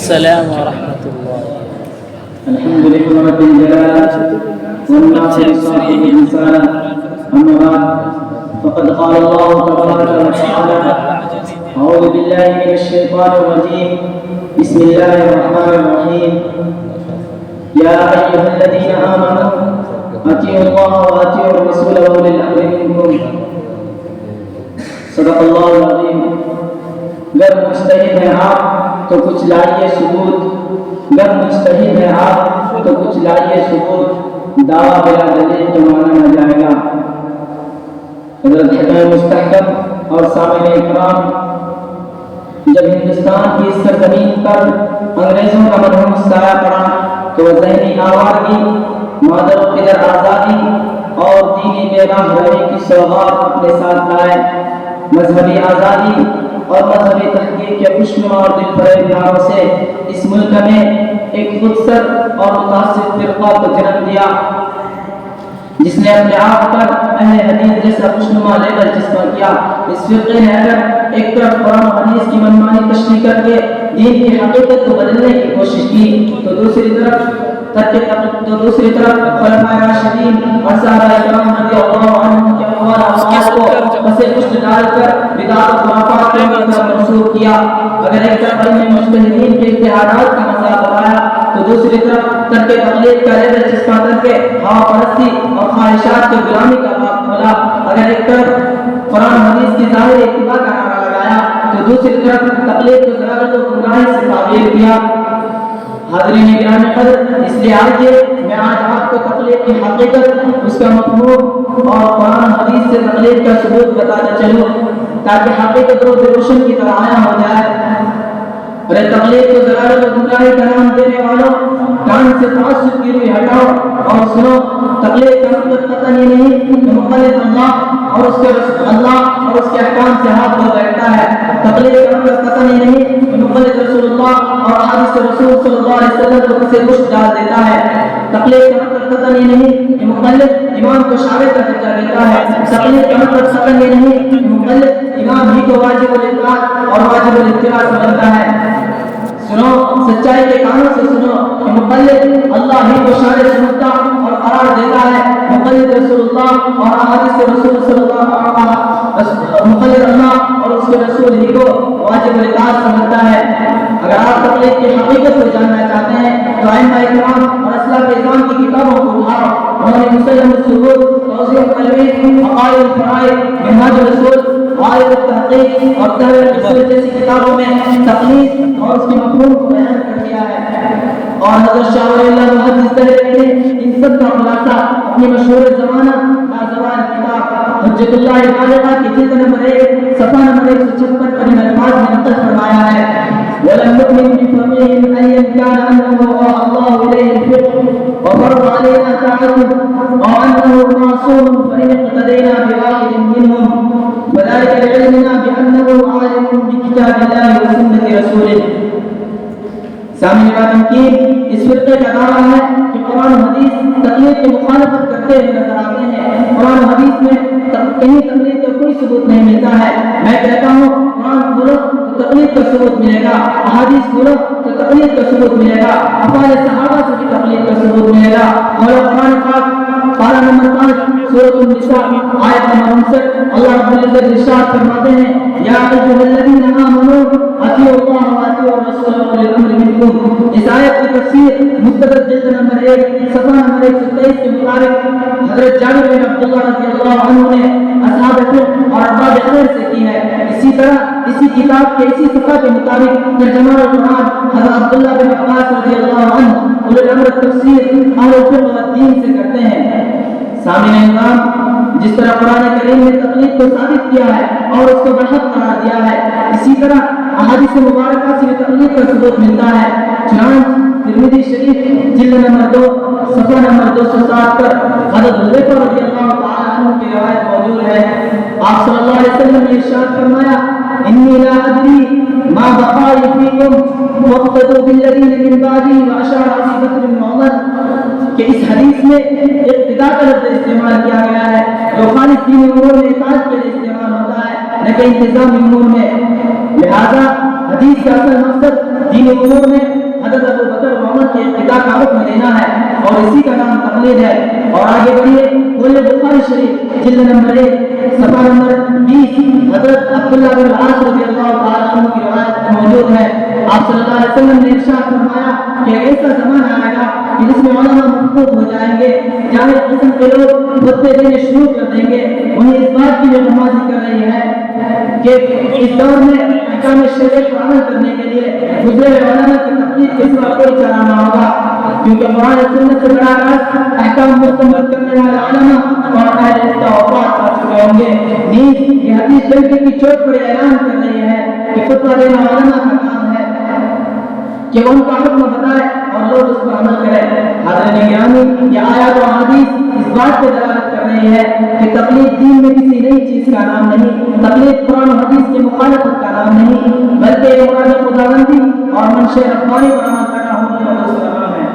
السلام ورحمة الله. الحمد لله رب الجلال والناصر صاحب الرسالة. أما بعد فقد قال الله تبارك وتعالى: أعوذ بالله من الشيطان الرجيم. بسم الله الرحمن الرحيم. يا أيها الذين آمنوا أطيعوا الله وأطيعوا الرسول وأولي الأمر منكم. صدق الله العظيم. گر مجتہد ہیں آپ تو کچھ لائیے ثبوت، گر مجتہد ہیں آپ تو کچھ لائیے ثبوت، دعویٰ بلا دلیل تو مانا نہ جائے گا۔ حضرت حکیم مستحکم اور سامعین اکرام، جب ہندوستان کی اس سرزمین پر انگریزوں کا مرہم سایہ پڑا تو وہ ذہنی آوارگی، مادر و پدر آزادی اور دینی پیغام رہنے کی سوغات اپنے ساتھ لائے۔ مذہبی آزادی اور مذہبی تحقیق کے خوشنما اور دل فریب نعروں سے اس ملک میں ایک خودسر اور متعصب فرقہ کو جنم دیا، جس نے اپنے آپ پر اہل حدیث جیسا خوشنما لیبل جسم کیا۔ اس فرقے نے اگر ایک طرف قرآن و حدیث کی منمانی تشریح کر کے دین کی حقیقت کو بدلنے کی کوشش کی تو دوسری طرف خلفائے راشدین اور صحابہ کرام رضی اللہ عنہم کے اقوال اور کو پس پشت ڈال کر بدعت و خرافات کی طرف منسوخ کیا۔ اگر ایک طرف علم مجتہدین کے اجتہادات کا مذاق اڑایا تو دوسری طرف ترک تقلید کا لیبل چسپاں کر کے ہوا پرستی اور خواہشات کی غلامی کا باب کھولا۔ اگر ایک طرف قرآن حدیث کی ظاہر اتباع کا نعرہ لگایا تو دوسری طرف تقلید کو ضلالت و گمراہی سے تعبیر کیا۔ حاضرین گرامی قدر، اس لیے آئیے میں آج آپ کو تقلید کی حقیقت، اس کا مفہوم اور قرآن حدیث سے تقلید کا ثبوت بتاتا چلوں تاکہ حقیقت روز روشن کی طرح عیاں ہو جائے۔ ارے تقلید کو ضلالت و گمراہی کا نام دینے والوں، کان سے تعصب کی روئی ہٹاؤ اور سنو۔ تقلید کا مطلب قطعاً یہ نہیں کہ مخالف اللہ اور اس کے احکام سے ہاتھ دھو بیٹھتا ہے۔ تقلید کا مطلب قطعاً یہ نہیں کہ مخالف رسول اللہ اور حدیث رسول صلی اللہ علیہ وسلم کو کسی پشت ڈال دیتا ہے۔ تقلید کا مطلب قطعاً یہ نہیں کہ مخالف امام کو شاعر کا درجہ دیتا ہے۔ تقلید کا مطلب قطعاً یہ نہیں کہ مخالف امام ہی کو واجب الاطاعت اور واجب الاتباع سمجھتا ہے۔ سنو، سچائی کے کانوں سے سنو کہ مقلد اللہ ہی کو شاعر سمجھتا اور قرار دیتا ہے۔ مقلد رسول اللہ اور احادیث رسول صلی اللہ علیہ وسلم، مقلد اللہ اور اس کے رسول ہی کو واجب الاطاعت سمجھتا ہے۔ اگر آپ تقلید کی حقیقت کو جاننا چاہتے ہیں تو ائمہ کرام اور اسلاف اسلام کی کتابوں کو اٹھاؤ۔ انہوں نے مسلم الثبوت، توضیح التلوین، عقائد الفرائض، منہاج الرسول، غائب التحقیق اور تحریر الرسول جیسی کتابوں میں تقلید اور اس کے مفہوم کو بیان کر دیا ہے۔ اور حضرت شاہ ولی اللہ محدث دہلوی نے ان سب کا خلاصہ اپنی مشہور زمانہ لازوال کتاب حجت اللہ بالغہ کی جلد نمبر 1 صفحہ نمبر 156 پر ان الفاظ میں نقل فرمایا ہے: وَلَمْ نُؤْمِنْ بِفَقِيهٍ أَيًّا كَانَ أَنَّهُ أَوحَى اللَّهُ إِلَيْهِ الْفِقْهَ وَفَرَضَ عَلَيْنَا طَاعَتَهُ وَأَنَّهُ مَعْصُومٌ فَإِنِ اقْتَدَيْنَا بِوَاحِدٍ مِّنْهُمْ فَذَلِكَ لِعِلْمِنَا بِأَنَّهُ عَالِمٌ بِكِتَابِ اللَّهِ وَسُنَّةِ رَسُولِهِ۔ سامعین کرام کی اس فرقے کا دعویٰ ہے کہ قرآن و حدیث تقلید کی مخالفت کرتے ہوئے نظر آتے ہیں۔ قرآن و حدیث میں کہیں تقلید کا کوئی ثبوت نہیں ملتا ہے۔ میں کہتا ہوں قرآن کھولو تو تقلید کا ثبوت ملے گا، احادیث کھولو تو تقلید کا ثبوت ملے گا، افعال صحابہ سے بھی تقلید کا ثبوت ملے گا۔ اور قرآن پاک پارہ نمبر 5 سورۃ النساء آیت نمبر 59 اللہ رب العزت ارشاد فرماتے ہیں: یا ایھا الذین آمنوا اطیعوا اللہ واطیعوا الرسول واولی الامر منکم۔ اس آیت کی تفسیر مستدرک جلد نمبر 1 صفحہ نمبر 123 کے مطابق حضرت جابر بن عبداللہ رضی اللہ عنہ نے اصحاب فقہ اور ارباب خیر سے کی ہے۔ اسی طرح اسی کتاب کے اسی صفحہ کے مطابق ترجمہ القرآن حضرت عبداللہ بن عباس رضی اللہ عنہ اولی الامر تفسیر اہل الفقہ والدین سے کرتے ہیں۔ سامعین کرام، جس طرح قرآن کریم نے تقلید کو ثابت کیا ہے اور اس کو برحق قرار دیا ہے، اسی طرح احادیث مبارکہ سے بھی تقلید کا ثبوت ملتا ہے۔ چنانچہ ترمذی شریف جلد نمبر 2 صفحہ نمبر 207 پر حضرت حذیفہ رضی اللہ تعالی عنہ کی روایت موجود ہے۔ آپ صلی اللہ علیہ وسلم نے ارشاد فرمایا: انی لا ادری ما بقائی فیکم واقتدوا بالذین من بعدی، واشار ابی بکر بن عمر، کہ اس حدیث میں اقتداء کا لفظ استعمال کیا گیا ہے جو خالص دینی امور میں اطاعت کے لیے استعمال ہوتا ہے نہ کہ انتظامی امور میں۔ لہذا حدیث کا اصل مقصد دینی امور میں حضرت ابو بکر و عمر کے اقتداء کا حکم دینا ہے اور اسی کا نام تقلید ہے. اور آگے بڑھیے کھولے بخاری شریف جلد نمبر 1 صفحہ نمبر 20 حضرت عبداللہ بن العاص رضی اللہ تعالیٰ عنہ کی روایت موجود ہے. آپ صلی اللہ علیہ وسلم نے ارشاد فرمایا کہ ایسا زمانہ آئے گا کہ جس میں علماء مفقود ہو جائیں گے, جاہل قسم کے لوگ خطبے دینے شروع کر دیں گے. وہیں اس بات کی جو نمازی کر رہی ہے کہ اس دور میں احکام شریعت پر عمل کرنے کے لیے گزرے ہوئے علماء کی تقلید کے سوا کوئی چارہ نہ ہوگا, کیونکہ قرآن و سنت سے بڑا راز احکام مستمر کرنے والے علماء اور اہل وفات پا چکے ہوں گے. نیز یہ حدیث ڈنکے کی چوٹ پر اعلان کر رہی ہے کہ فتویٰ دینا علماء کا کام ہے کہ وہ ان کا حکم بتائے اور لوگ اس پر عمل کریں. حضرت گرامی یہ آیات و حدیث اس بات پہ دلالت کر رہی ہے کہ تقلید دین میں کسی نئی چیز کا نام نہیں, تقلید قرآن و حدیث کی مخالفت کا نام نہیں, بلکہ یہ مراد خداوندی اور منشاء ربانی پر عمل کرنا ہونے کا دوسرا نام ہے.